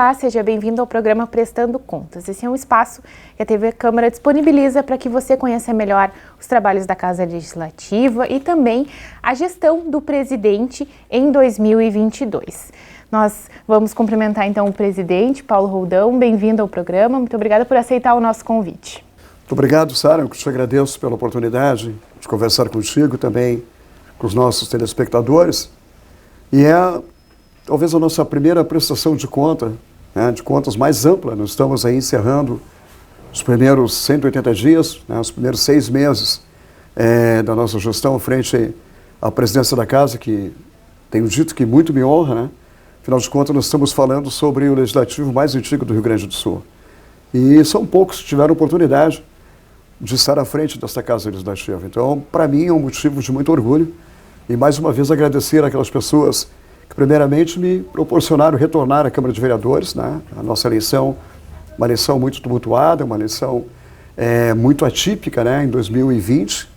Olá, seja bem-vindo ao programa Prestando Contas. Esse é um espaço que a TV Câmara disponibiliza para que você conheça melhor os trabalhos da Casa Legislativa e também a gestão do presidente em 2022. Nós vamos cumprimentar então o presidente, Paulo Roldão. Bem-vindo ao programa. Muito obrigada por aceitar o nosso convite. Muito obrigado, Sara. Eu te agradeço pela oportunidade de conversar contigo, também com os nossos telespectadores. E é talvez a nossa primeira prestação de conta, de contas mais ampla. Nós estamos aí encerrando os primeiros 180 dias, os primeiros 6 meses da nossa gestão frente à presidência da Casa, que tenho dito que muito me honra, Afinal de contas, nós estamos falando sobre o legislativo mais antigo do Rio Grande do Sul. E são poucos que tiveram oportunidade de estar à frente desta Casa Legislativa. Então, para mim, é um motivo de muito orgulho. E, mais uma vez, agradecer àquelas pessoas que, primeiramente, me proporcionaram retornar à Câmara de Vereadores. A nossa eleição, uma eleição muito tumultuada, uma eleição muito atípica, em 2020,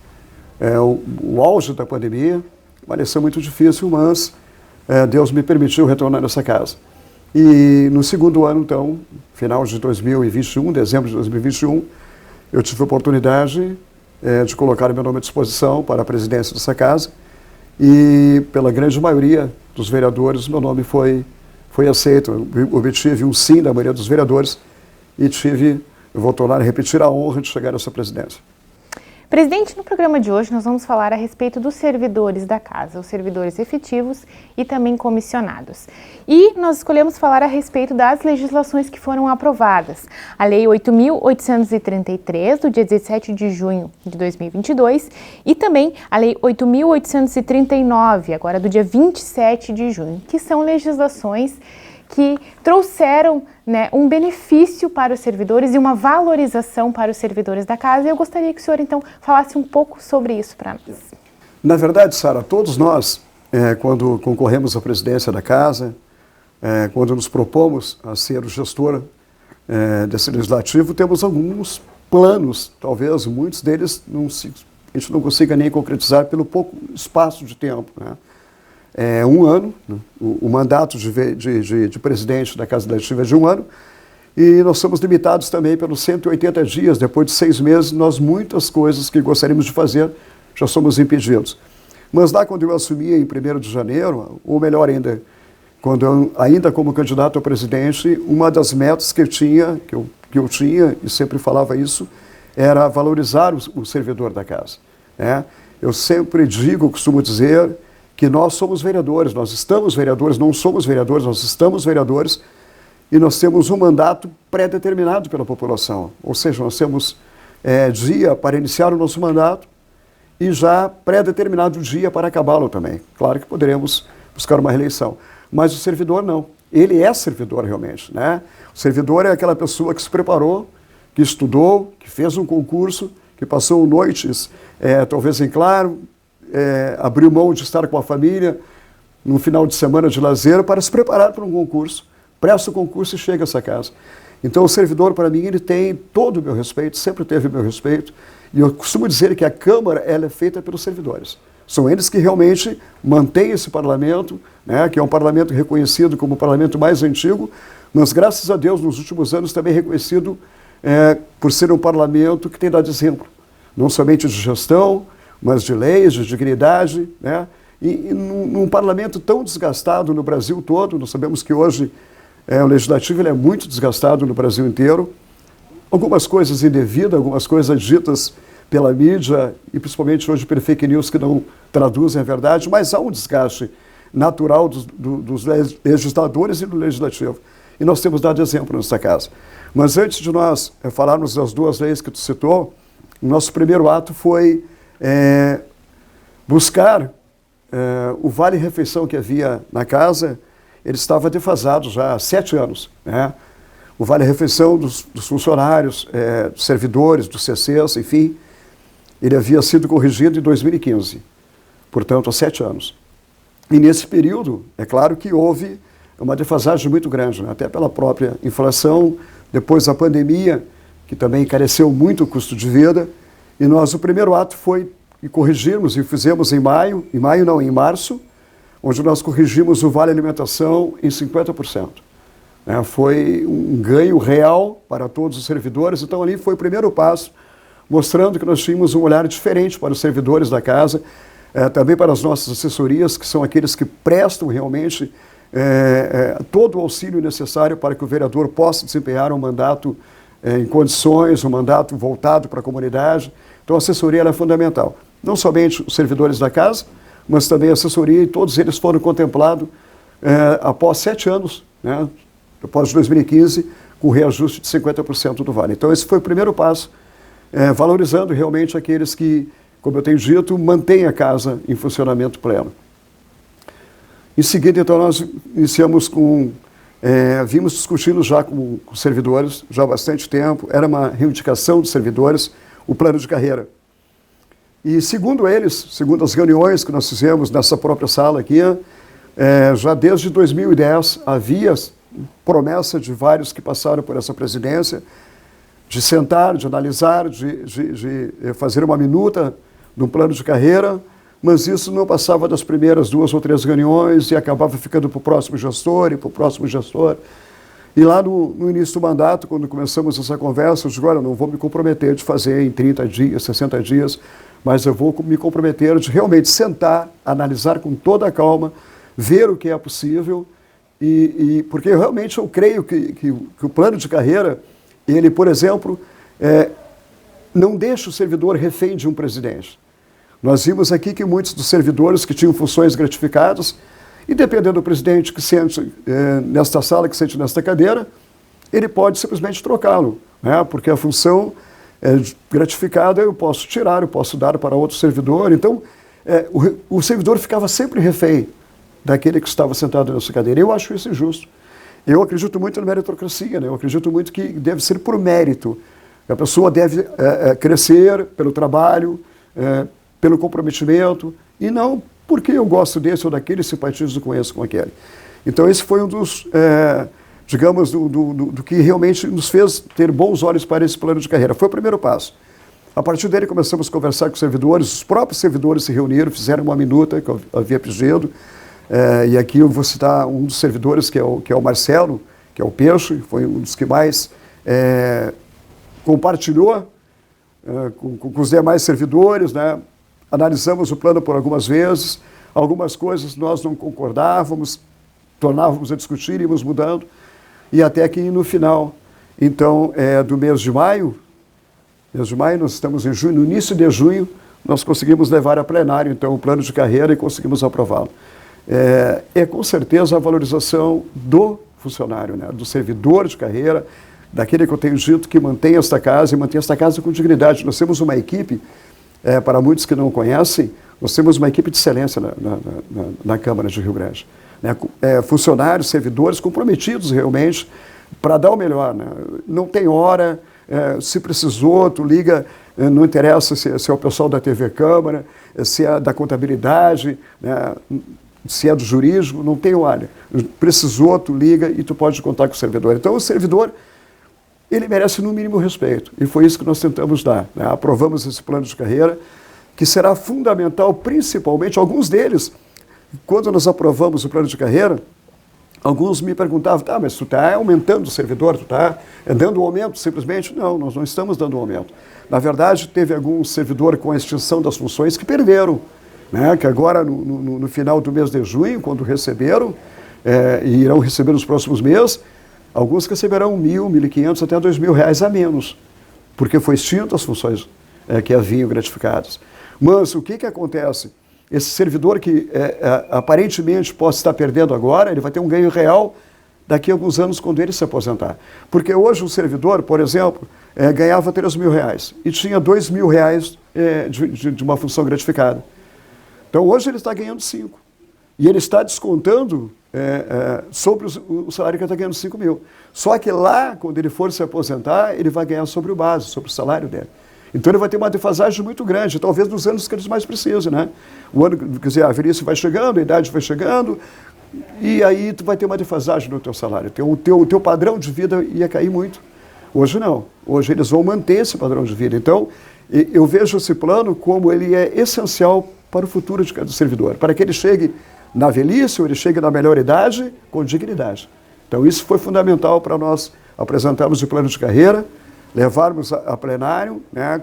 o auge da pandemia, uma eleição muito difícil, mas Deus me permitiu retornar nessa casa. E no segundo ano, então, final de 2021, dezembro de 2021, eu tive a oportunidade de colocar meu nome à disposição para a presidência dessa casa e, pela grande maioria dos vereadores, meu nome foi aceito. Eu obtive um sim da maioria dos vereadores e eu vou tornar a repetir a honra de chegar a essa presidência. Presidente, no programa de hoje nós vamos falar a respeito dos servidores da Casa, os servidores efetivos e também comissionados. E nós escolhemos falar a respeito das legislações que foram aprovadas. A Lei 8.833, do dia 17 de junho de 2022, e também a Lei 8.839, agora do dia 27 de junho, que são legislações que trouxeram um benefício para os servidores e uma valorização para os servidores da Casa. E eu gostaria que o senhor, então, falasse um pouco sobre isso para nós. Na verdade, Sara, todos nós, quando concorremos à presidência da Casa, quando nos propomos a ser o gestor desse legislativo, temos alguns planos, talvez muitos deles a gente não consiga nem concretizar pelo pouco espaço de tempo, um ano, o mandato de presidente da Casa Legislativa é de 1 ano, e nós somos limitados também pelos 180 dias. Depois de 6 meses, muitas coisas que gostaríamos de fazer, já somos impedidos. Mas lá quando eu assumi em 1º de janeiro, ou melhor ainda, ainda como candidato a presidente, uma das metas que eu tinha, e sempre falava isso, era valorizar o servidor da Casa. Eu sempre costumo dizer que nós somos vereadores, nós estamos vereadores, não somos vereadores, nós estamos vereadores e nós temos um mandato pré-determinado pela população. Ou seja, nós temos dia para iniciar o nosso mandato e já pré-determinado dia para acabá-lo também. Claro que poderemos buscar uma reeleição, mas o servidor não. Ele é servidor realmente, O servidor é aquela pessoa que se preparou, que estudou, que fez um concurso, que passou noites, talvez em claro, abriu mão de estar com a família no final de semana de lazer para se preparar para um concurso, presta o concurso e chega a essa casa. Então o servidor, para mim, ele tem todo o meu respeito, sempre teve o meu respeito, e eu costumo dizer que a Câmara ela é feita pelos servidores. São eles que realmente mantêm esse parlamento, que é um parlamento reconhecido como o parlamento mais antigo, mas graças a Deus, nos últimos anos, também reconhecido por ser um parlamento que tem dado exemplo, não somente de gestão, mas de leis, de dignidade, E num parlamento tão desgastado no Brasil todo, nós sabemos que hoje o legislativo ele é muito desgastado no Brasil inteiro, algumas coisas indevidas, algumas coisas ditas pela mídia, e principalmente hoje por fake news que não traduzem a verdade, mas há um desgaste natural dos legisladores e do legislativo. E nós temos dado exemplo nessa casa. Mas antes de nós falarmos das 2 leis que tu citou, o nosso primeiro ato foi buscar o vale-refeição que havia na casa. Ele estava defasado já há 7 anos. O vale-refeição dos funcionários, dos servidores, dos CCs, enfim, ele havia sido corrigido em 2015, portanto, há 7 anos. E nesse período, é claro que houve uma defasagem muito grande, até pela própria inflação, depois da pandemia, que também encareceu muito o custo de vida. E o primeiro ato foi corrigirmos, e fizemos em março, onde nós corrigimos o Vale Alimentação em 50%. né? Foi um ganho real para todos os servidores. Então, ali foi o primeiro passo, mostrando que nós tínhamos um olhar diferente para os servidores da casa, também para as nossas assessorias, que são aqueles que prestam realmente todo o auxílio necessário para que o vereador possa desempenhar um mandato em condições, um mandato voltado para a comunidade. Então, a assessoria é fundamental. Não somente os servidores da casa, mas também a assessoria, e todos eles foram contemplados após 7 anos, né, após 2015, com reajuste de 50% do vale. Então, esse foi o primeiro passo, valorizando realmente aqueles que, como eu tenho dito, mantêm a casa em funcionamento pleno. Em seguida, então, nós iniciamos com... vimos discutindo já com os servidores, já há bastante tempo, era uma reivindicação dos servidores, o plano de carreira. E segundo eles, segundo as reuniões que nós fizemos nessa própria sala aqui, já desde 2010 havia promessa de vários que passaram por essa presidência, de sentar, de analisar, de fazer uma minuta de um plano de carreira, mas isso não passava das primeiras 2 ou 3 reuniões e acabava ficando para o próximo gestor e para o próximo gestor. E lá no início do mandato, quando começamos essa conversa, eu disse, olha, não vou me comprometer de fazer em 30 dias, 60 dias, mas eu vou me comprometer de realmente sentar, analisar com toda a calma, ver o que é possível, porque realmente eu creio que o plano de carreira, ele, por exemplo, não deixa o servidor refém de um presidente. Nós vimos aqui que muitos dos servidores que tinham funções gratificadas, e dependendo do presidente que sente nesta sala, que sente nesta cadeira, ele pode simplesmente trocá-lo, né? Porque a função gratificada eu posso tirar, eu posso dar para outro servidor. Então, o servidor ficava sempre refém daquele que estava sentado nessa cadeira. Eu acho isso injusto. Eu acredito muito na meritocracia, né? Eu acredito muito que deve ser por mérito. A pessoa deve crescer pelo trabalho, pelo comprometimento, e não porque eu gosto desse ou daquele, simpatizo com esse, com aquele. Então, esse foi um dos, digamos, do que realmente nos fez ter bons olhos para esse plano de carreira. Foi o primeiro passo. A partir dele, começamos a conversar com os servidores, os próprios servidores se reuniram, fizeram uma minuta que eu havia pedido, e aqui eu vou citar um dos servidores, que é o Marcelo, que é o Peixe, foi um dos que mais compartilhou com os demais servidores, né? Analisamos o plano por algumas vezes, algumas coisas nós não concordávamos, tornávamos a discutir, íamos mudando, e até que no final, então, do mês de maio, nós estamos em junho, no início de junho, nós conseguimos levar a plenário, então, o plano de carreira e conseguimos aprová-lo. Com certeza a valorização do funcionário, né, do servidor de carreira, daquele que eu tenho dito que mantém esta casa e mantém esta casa com dignidade. Nós temos uma equipe, para muitos que não conhecem, nós temos uma equipe de excelência na Câmara de Rio Grande. Né? Funcionários, servidores comprometidos realmente para dar o melhor. Né? Não tem hora, se precisou, tu liga, não interessa se é o pessoal da TV Câmara, se é da contabilidade, né? Se é do jurídico, não tem hora. Precisou, tu liga e tu pode contar com o servidor. Então, o servidor, ele merece no mínimo respeito, e foi isso que nós tentamos dar. Né? Aprovamos esse plano de carreira, que será fundamental, principalmente, alguns deles, quando nós aprovamos o plano de carreira, alguns me perguntavam, tá, mas tu está aumentando o servidor, tu está dando um aumento simplesmente? Não, nós não estamos dando um aumento. Na verdade, teve algum servidor com a extinção das funções que perderam, né? Que agora, no final do mês de junho, quando receberam, e irão receber nos próximos meses, alguns receberão R$1.000, R$1.500, até R$2.000 a menos, porque foi extinto as funções que haviam gratificadas. Mas o que acontece? Esse servidor que aparentemente possa estar perdendo agora, ele vai ter um ganho real daqui a alguns anos quando ele se aposentar. Porque hoje um servidor, por exemplo, ganhava R$3.000 e tinha R$2.000 de uma função gratificada. Então hoje ele está ganhando 5. E ele está descontando sobre o salário que ele está ganhando 5 mil. Só que lá, quando ele for se aposentar, ele vai ganhar sobre o base, sobre o salário dele. Então ele vai ter uma defasagem muito grande, talvez nos anos que eles mais precisam, né? O ano, quer dizer, a velhice vai chegando, a idade vai chegando, e aí tu vai ter uma defasagem no teu salário. O teu padrão de vida ia cair muito. Hoje não. Hoje eles vão manter esse padrão de vida. Então, eu vejo esse plano como ele é essencial para o futuro do servidor, para que ele chegue na velhice, ou ele chegue na melhor idade, com dignidade. Então isso foi fundamental para nós apresentarmos o plano de carreira, levarmos a plenário, né?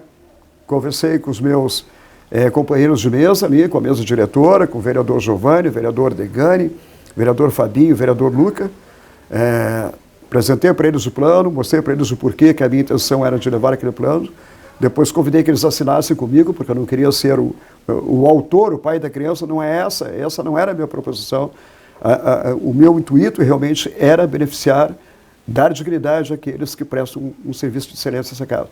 Conversei com os meus companheiros de mesa ali, com a mesa diretora, com o vereador Giovanni, o vereador Degani, o vereador Fabinho, o vereador Luca. Apresentei para eles o plano, mostrei para eles o porquê que a minha intenção era de levar aquele plano. Depois convidei que eles assinassem comigo, porque eu não queria ser o autor, o pai da criança, não é essa não era a minha proposição. O meu intuito realmente era beneficiar, dar dignidade àqueles que prestam um serviço de excelência nessa casa.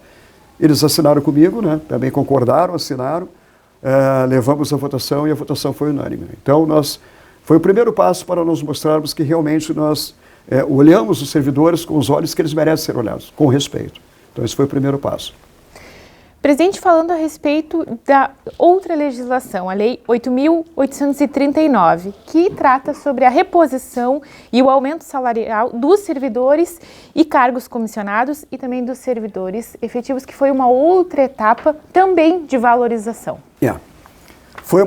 Eles assinaram comigo, né? Também concordaram, assinaram, levamos a votação e a votação foi unânime. Então, foi o primeiro passo para nós mostrarmos que realmente nós olhamos os servidores com os olhos que eles merecem ser olhados, com respeito. Então, esse foi o primeiro passo. Presidente, falando a respeito da outra legislação, a Lei 8.839, que trata sobre a reposição e o aumento salarial dos servidores e cargos comissionados e também dos servidores efetivos, que foi uma outra etapa também de valorização. Foi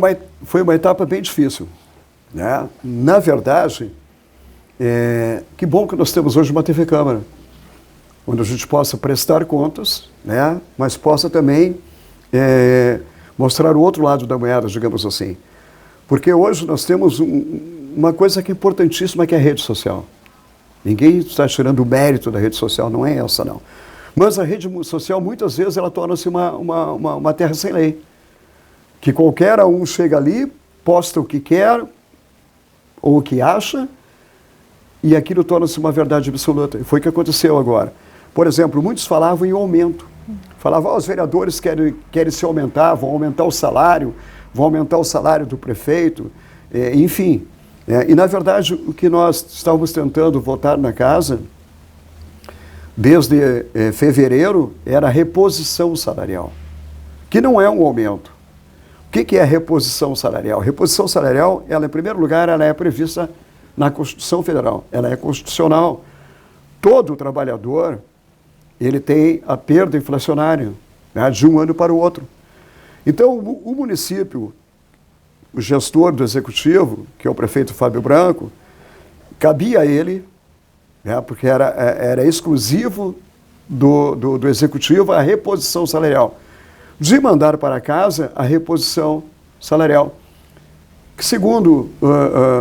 uma etapa bem difícil, né? Na verdade, que bom que nós temos hoje uma TV Câmara, onde a gente possa prestar contas, né, mas possa também mostrar o outro lado da moeda, digamos assim. Porque hoje nós temos uma coisa que é importantíssima, que é a rede social. Ninguém está tirando o mérito da rede social, não é essa não. Mas a rede social, muitas vezes, ela torna-se uma terra sem lei. Que qualquer um chega ali, posta o que quer, ou o que acha, e aquilo torna-se uma verdade absoluta. E foi o que aconteceu agora. Por exemplo, muitos falavam em aumento. Falavam, os vereadores querem se aumentar, vão aumentar o salário do prefeito, enfim. E, na verdade, o que nós estávamos tentando votar na casa, desde fevereiro, era a reposição salarial, que não é um aumento. O que é a reposição salarial? A reposição salarial, ela, em primeiro lugar, ela é prevista na Constituição Federal, ela é constitucional. Todo trabalhador, ele tem a perda inflacionária, né, de um ano para o outro. Então, o município, o gestor do executivo, que é o prefeito Fábio Branco, cabia a ele, né, porque era exclusivo do executivo a reposição salarial, de mandar para casa a reposição salarial, que segundo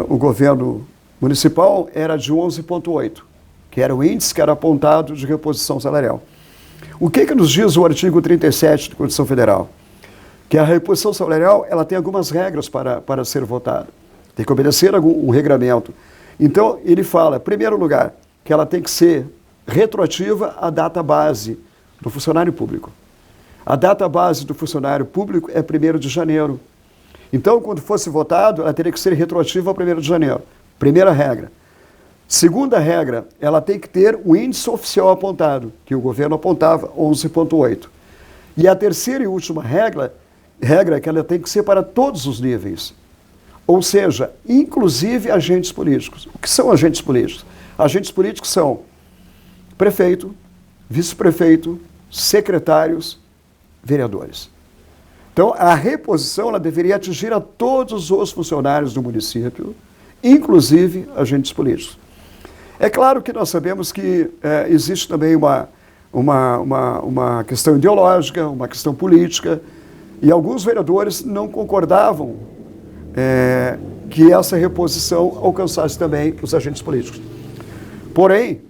o governo municipal era de 11,8, que era o índice que era apontado de reposição salarial. O que nos diz o artigo 37 da Constituição Federal? Que a reposição salarial, ela tem algumas regras para ser votada. Tem que obedecer a um regramento. Então, ele fala, em primeiro lugar, que ela tem que ser retroativa à data base do funcionário público. A data base do funcionário público é 1º de janeiro. Então, quando fosse votado, ela teria que ser retroativa ao 1º de janeiro. Primeira regra. Segunda regra, ela tem que ter o índice oficial apontado, que o governo apontava, 11,8. E a terceira e última regra é que ela tem que ser para todos os níveis. Ou seja, inclusive agentes políticos. O que são agentes políticos? Agentes políticos são prefeito, vice-prefeito, secretários, vereadores. Então, a reposição ela deveria atingir a todos os funcionários do município, inclusive agentes políticos. É claro que nós sabemos que existe também uma questão ideológica, uma questão política, e alguns vereadores não concordavam que essa reposição alcançasse também os agentes políticos. Porém,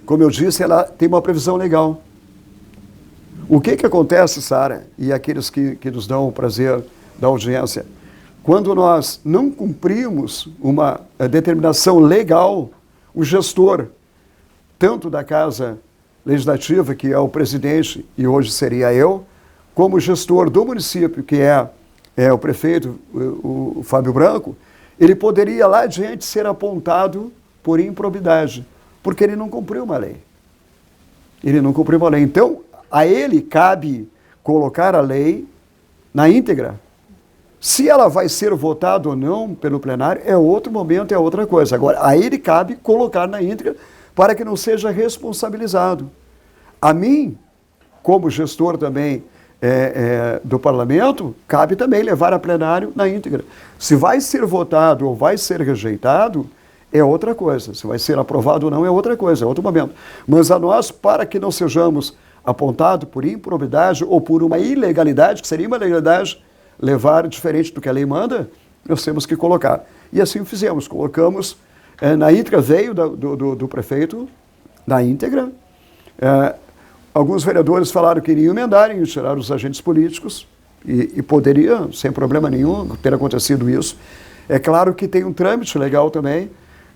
como eu disse, ela tem uma previsão legal. O que acontece, Sara, e aqueles que nos dão o prazer da audiência, quando nós não cumprimos uma determinação legal, o gestor, tanto da Casa Legislativa, que é o presidente, e hoje seria eu, como o gestor do município, que é o prefeito, o Fábio Branco, ele poderia lá adiante ser apontado por improbidade, porque ele não cumpriu uma lei. Ele não cumpriu uma lei. Então, a ele cabe colocar a lei na íntegra. Se ela vai ser votada ou não pelo plenário, é outro momento, é outra coisa. Agora, a ele cabe colocar na íntegra para que não seja responsabilizado. A mim, como gestor também do parlamento, cabe também levar a plenário na íntegra. Se vai ser votado ou vai ser rejeitado, é outra coisa. Se vai ser aprovado ou não é outra coisa, é outro momento. Mas a nós, para que não sejamos apontados por improbidade ou por uma ilegalidade, que seria uma ilegalidade, levar diferente do que a lei manda, nós temos que colocar. E assim fizemos, colocamos, na íntegra veio do prefeito, na íntegra, alguns vereadores falaram que iriam emendar e tirar os agentes políticos, e poderia, sem problema nenhum, ter acontecido isso. É claro que tem um trâmite legal também,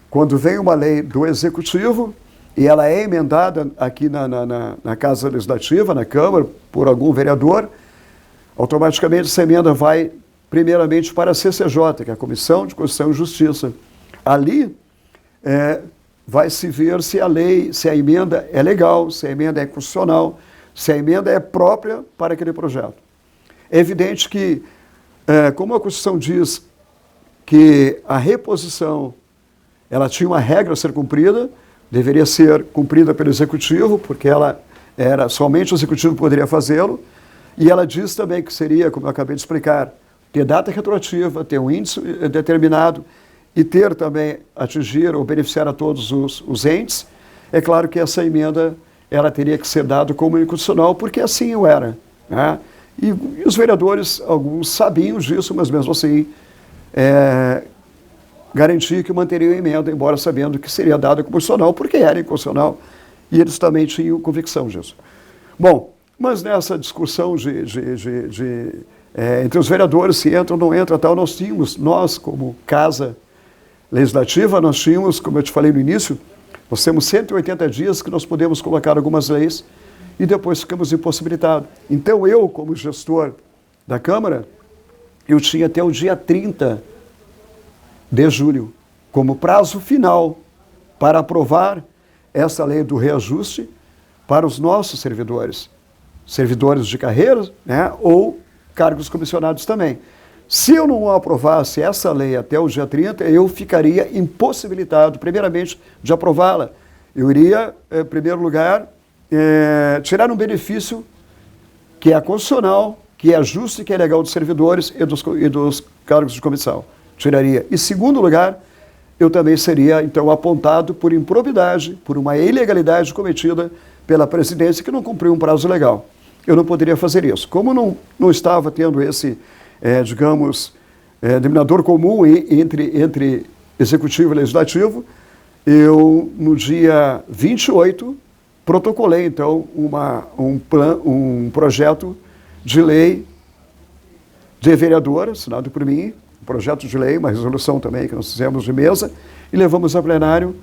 quando vem uma lei do Executivo, e ela é emendada aqui na Casa Legislativa, na Câmara, por algum vereador, automaticamente essa emenda vai primeiramente para a CCJ, que é a Comissão de Constituição e Justiça. Ali vai se ver se a lei, se a emenda é legal, se a emenda é constitucional, se a emenda é própria para aquele projeto. É evidente que, como a Constituição diz que a reposição ela tinha uma regra a ser cumprida, deveria ser cumprida pelo Executivo, porque ela era somente o Executivo poderia fazê-lo, e ela diz também que seria, como eu acabei de explicar, ter data retroativa, ter um índice determinado e ter também, atingir ou beneficiar a todos os entes. É claro que essa emenda ela teria que ser dada como inconstitucional, porque assim o era, né? E os vereadores, alguns sabiam disso, mas mesmo assim garantia que manteriam a emenda, embora sabendo que seria dada como constitucional, porque era inconstitucional, e eles também tinham convicção disso. Bom, mas nessa discussão entre os vereadores, se entra ou não entra, tal, nós como Casa Legislativa, nós tínhamos, como eu te falei no início, nós temos 180 dias que nós podemos colocar algumas leis e depois ficamos impossibilitados. Então eu, como gestor da Câmara, eu tinha até o dia 30 de julho como prazo final para aprovar essa lei do reajuste para os nossos servidores de carreira, né, ou cargos comissionados também. Se eu não aprovasse essa lei até o dia 30, eu ficaria impossibilitado, primeiramente, de aprová-la. Eu iria, em primeiro lugar, tirar um benefício que é constitucional, que é justo e que é legal dos servidores e dos cargos de comissão. Tiraria. E, segundo lugar, eu também seria, então, apontado por improbidade, por uma ilegalidade cometida pela presidência que não cumpriu um prazo legal. Eu não poderia fazer isso. Como não estava tendo esse, denominador comum entre executivo e legislativo, eu, no dia 28, protocolei, então, um projeto de lei de vereador, assinado por mim, um projeto de lei, uma resolução também que nós fizemos de mesa, e levamos a plenário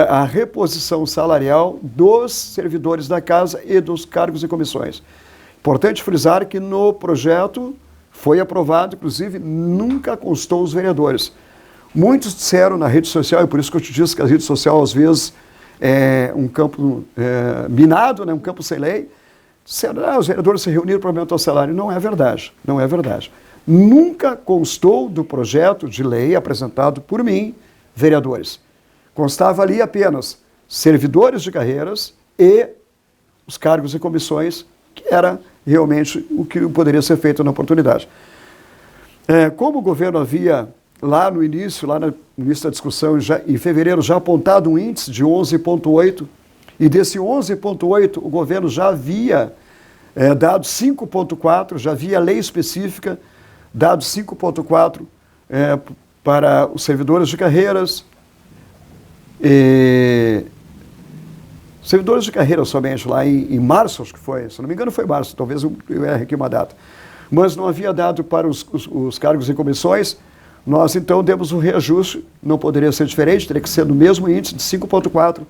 a reposição salarial dos servidores da Casa e dos cargos e comissões. Importante frisar que no projeto foi aprovado, inclusive, nunca constou os vereadores. Muitos disseram na rede social, e por isso que eu te disse que a rede social, às vezes, é um campo minado, né, um campo sem lei, disseram, os vereadores se reuniram para aumentar o salário. Não é verdade, não é verdade. Nunca constou do projeto de lei apresentado por mim, vereadores. Constava ali apenas servidores de carreiras e os cargos e comissões, que era realmente o que poderia ser feito na oportunidade. Como o governo havia, lá no início da discussão, em fevereiro, já apontado um índice de 11,8, e desse 11,8 o governo já havia dado 5,4, já havia lei específica, dado 5,4 para os servidores de carreiras, servidores de carreira somente, lá em março, acho que foi, se não me engano foi março, talvez eu erre aqui uma data, mas não havia dado para os cargos e comissões. Nós então demos um reajuste, não poderia ser diferente, teria que ser no mesmo índice de 5,4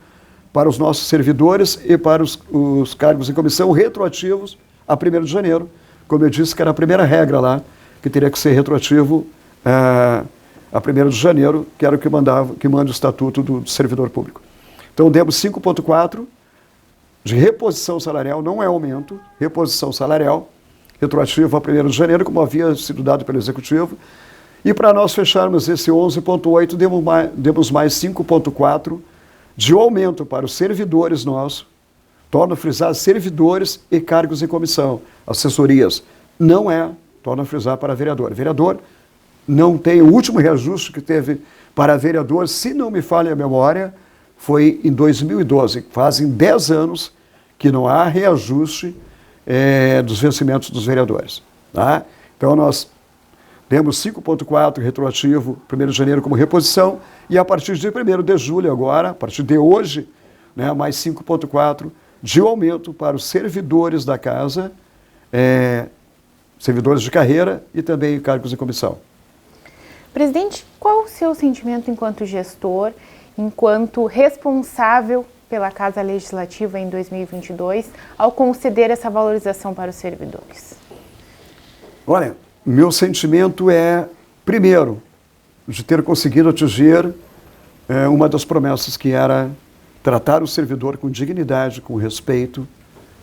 para os nossos servidores e para os cargos e comissão retroativos a 1º de janeiro, como eu disse que era a primeira regra lá, que teria que ser retroativo a 1º de janeiro, que era o que manda o Estatuto do Servidor Público. Então, demos 5,4 de reposição salarial, não é aumento, reposição salarial, retroativo a 1º de janeiro, como havia sido dado pelo Executivo. E para nós fecharmos esse 11,8, demos mais 5,4 de aumento para os servidores nossos, torno a frisar, servidores e cargos em comissão, assessorias. Não torno a frisar, para vereador. Vereador não tem, o último reajuste que teve para vereador, se não me falha a memória, foi em 2012. Fazem 10 anos que não há reajuste dos vencimentos dos vereadores. Tá? Então, nós temos 5,4 retroativo, 1º de janeiro como reposição, e a partir de 1º de julho agora, a partir de hoje, né, mais 5,4 de aumento para os servidores da casa, servidores de carreira e também cargos de comissão. Presidente, qual o seu sentimento enquanto gestor, enquanto responsável pela Casa Legislativa em 2022, ao conceder essa valorização para os servidores? Olha, meu sentimento é, primeiro, de ter conseguido atingir uma das promessas que era tratar o servidor com dignidade, com respeito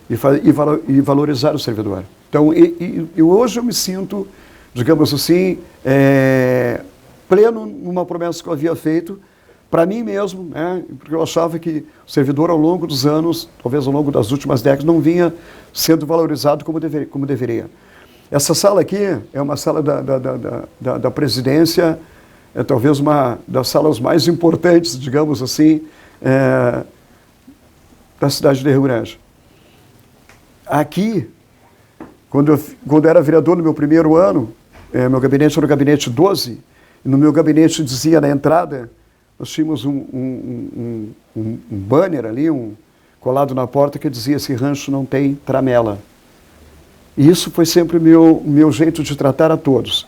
e valorizar o servidor. Então, hoje eu me sinto, digamos assim, pleno numa promessa que eu havia feito para mim mesmo, né? Porque eu achava que o servidor ao longo dos anos, talvez ao longo das últimas décadas, não vinha sendo valorizado como deveria. Essa sala aqui é uma sala da presidência, talvez uma das salas mais importantes, digamos assim, da cidade de Rio Grande. Aqui, quando eu era vereador no meu primeiro ano, meu gabinete era o gabinete 12, e no meu gabinete dizia na entrada, nós tínhamos um banner ali, colado na porta, que dizia: esse rancho não tem tramela. E isso foi sempre o meu jeito de tratar a todos.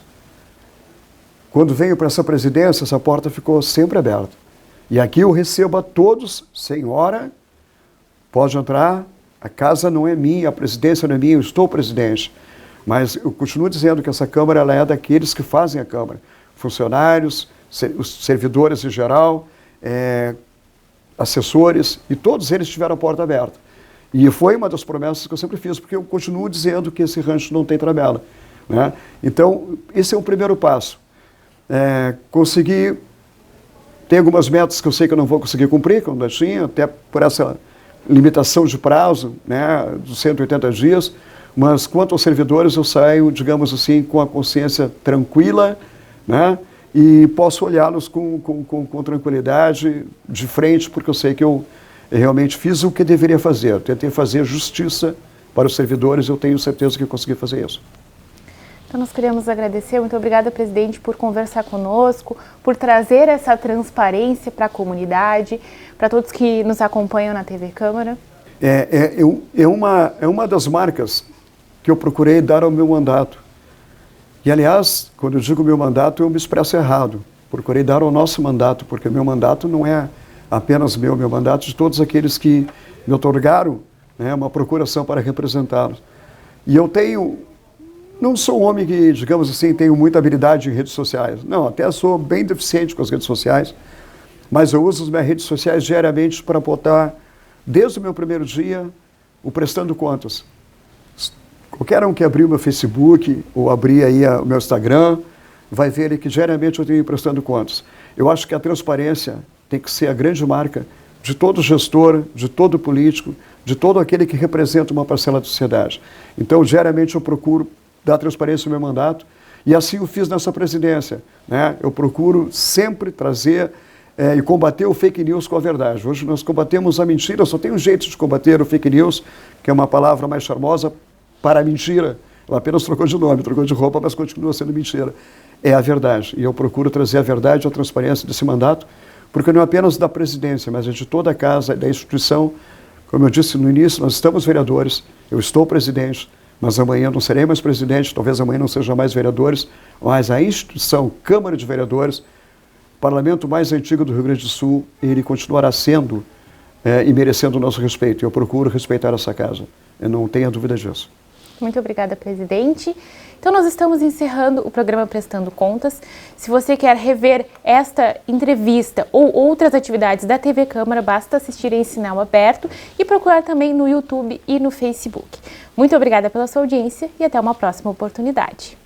Quando venho para essa presidência, essa porta ficou sempre aberta. E aqui eu recebo a todos, senhora, pode entrar, a casa não é minha, a presidência não é minha, eu estou presidente. Mas eu continuo dizendo que essa Câmara ela é daqueles que fazem a Câmara. Funcionários, os servidores em geral, assessores, e todos eles tiveram a porta aberta. E foi uma das promessas que eu sempre fiz, porque eu continuo dizendo que esse rancho não tem tramela, né? Então, esse é o primeiro passo. Conseguir... Tem algumas metas que eu sei que eu não vou conseguir cumprir, que eu ainda tinha, até por essa limitação de prazo, né, dos 180 dias, mas quanto aos servidores eu saio, digamos assim, com a consciência tranquila, né, e posso olhá-los com tranquilidade, de frente, porque eu sei que eu realmente fiz o que deveria fazer. Eu tentei fazer justiça para os servidores, eu tenho certeza que eu consegui fazer isso. Então, nós queremos agradecer. Muito obrigada, presidente, por conversar conosco, por trazer essa transparência para a comunidade, para todos que nos acompanham na TV Câmara. É uma das marcas que eu procurei dar ao meu mandato. E, aliás, quando eu digo meu mandato, eu me expresso errado. Procurei dar ao nosso mandato, porque meu mandato não é apenas meu mandato de todos aqueles que me otorgaram, né, uma procuração para representá-los. E eu não sou um homem que, digamos assim, tenho muita habilidade em redes sociais. Não, até sou bem deficiente com as redes sociais, mas eu uso as minhas redes sociais diariamente para botar, desde o meu primeiro dia, o Prestando Contas. Qualquer um que abrir o meu Facebook ou abrir aí o meu Instagram, vai ver que diariamente eu tenho Prestando Contas. Eu acho que a transparência tem que ser a grande marca de todo gestor, de todo político, de todo aquele que representa uma parcela da sociedade. Então, diariamente eu procuro dar transparência no meu mandato, e assim eu fiz nessa presidência, né? Eu procuro sempre trazer e combater o fake news com a verdade. Hoje nós combatemos a mentira, só tem um jeito de combater o fake news, que é uma palavra mais charmosa para a mentira. Ela apenas trocou de nome, trocou de roupa, mas continua sendo mentira. É a verdade, e eu procuro trazer a verdade e a transparência desse mandato, porque não é apenas da presidência, mas é de toda a casa, da instituição. Como eu disse no início, nós estamos vereadores, eu estou presidente, mas amanhã não serei mais presidente, talvez amanhã não seja mais vereadores, mas a instituição Câmara de Vereadores, parlamento mais antigo do Rio Grande do Sul, ele continuará sendo e merecendo o nosso respeito. Eu procuro respeitar essa casa, eu não tenha dúvida disso. Muito obrigada, presidente. Então, nós estamos encerrando o programa Prestando Contas. Se você quer rever esta entrevista ou outras atividades da TV Câmara, basta assistir em sinal aberto e procurar também no YouTube e no Facebook. Muito obrigada pela sua audiência e até uma próxima oportunidade.